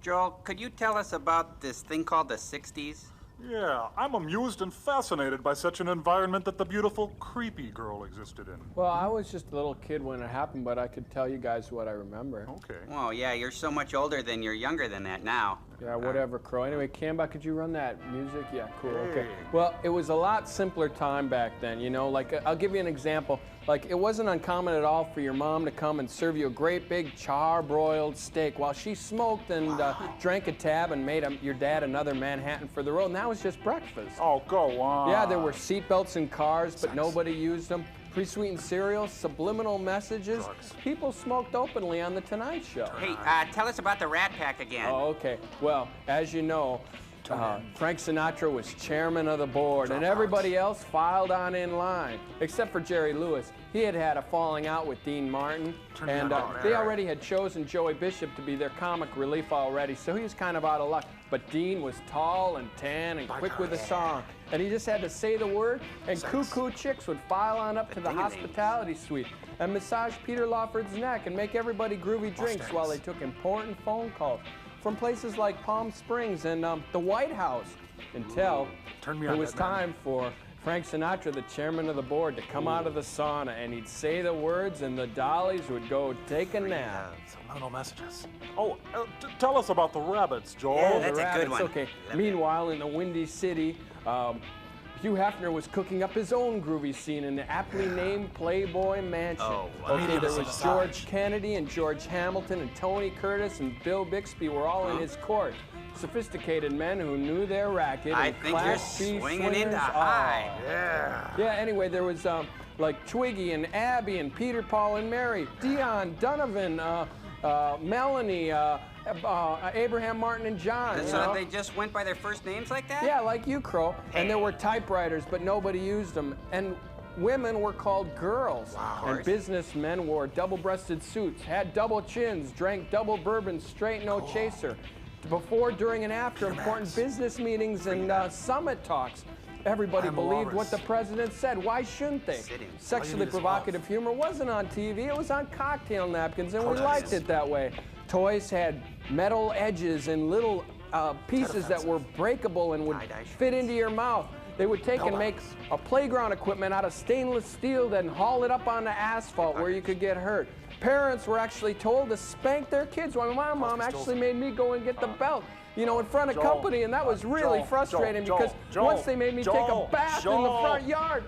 Joel, could you tell us about this thing called the 60s? Yeah, I'm amused and fascinated by such an environment that the beautiful, creepy girl existed in. Well, I was just a little kid when it happened, but I could tell you guys what I remember. Okay. Well, yeah, you're so much older than you're younger than that now. Yeah, whatever, Crow. Anyway, Camba, could you run that music? Yeah, cool, okay. Hey. Well, it was a lot simpler time back then, you know? Like, I'll give you an example. Like, it wasn't uncommon at all for your mom to come and serve you a great big char-broiled steak while she smoked and drank a tab and made your dad another Manhattan for the road, and that was just breakfast. Oh, go on. Yeah, there were seatbelts in cars, but nobody used them. Pre-sweetened cereal, subliminal messages. Drugs. People smoked openly on The Tonight Show. Hey, tell us about the Rat Pack again. Oh, okay. Well, as you know, Frank Sinatra was chairman of the board, and everybody else filed on in line, except for Jerry Lewis. He had had a falling out with Dean Martin, and they already had chosen Joey Bishop to be their comic relief already, so he was kind of out of luck. But Dean was tall and tan and quick with a song, and he just had to say the word, and cuckoo chicks would file on up to the hospitality suite and massage Peter Lawford's neck and make everybody groovy drinks while they took important phone calls from places like Palm Springs and the White House, until it was time for Frank Sinatra, the chairman of the board, to come out of the sauna, and he'd say the words and the dollies would go take a nap. Subliminal messages. Oh, tell us about the rabbits, Joel. Yeah, that's the a rabbits, good one. okay. Meanwhile, in the Windy City, Hugh Hefner was cooking up his own groovy scene in the aptly named Playboy Mansion. Oh, wow. Okay, there was George Kennedy and George Hamilton and Tony Curtis and Bill Bixby were all in his court. Sophisticated men who knew their racket. I and think you're Class B swinging into swingers. high. Yeah. Yeah, anyway, there was like Twiggy and Abby and Peter, Paul and Mary, Dion, Donovan, Melanie, Abraham, Martin, and John. So they just went by their first names like that? Yeah, like you, Crow. And there were typewriters, but nobody used them. And women were called girls. Wow. And businessmen wore double-breasted suits, had double chins, drank double bourbon, straight no chaser. Before, during, and after important business meetings and summit talks. Everybody believed what the president said. Why shouldn't they? Sexually provocative humor wasn't on TV. It was on cocktail napkins, and we liked it that way. Toys had metal edges and little pieces that were breakable and would fit into your mouth. They would take and make a playground equipment out of stainless steel, then haul it up on the asphalt where you could get hurt. Parents were actually told to spank their kids. Well, my mom actually made me go and get the belt, you know, in front of company, and that was really frustrating because once they made me take a bath in the front yard.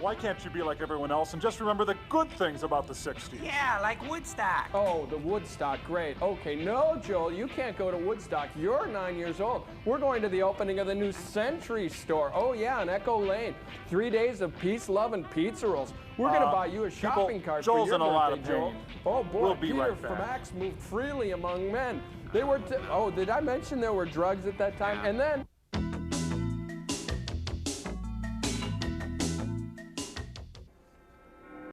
Why can't you be like everyone else and just remember the good things about the 60s? Yeah, like Woodstock. Oh, the Woodstock, great. Okay, no, Joel, you can't go to Woodstock. You're 9 years old. We're going to the opening of the new Century store. Oh, yeah, on Echo Lane. 3 days of peace, love, and pizza rolls. We're going to buy you a shopping cart Joel's for your in a lot of birthday, Joel. pain. Oh, boy, We'll be Peter right from back. Axe moved freely among men. They were, oh, did I mention there were drugs at that time? And then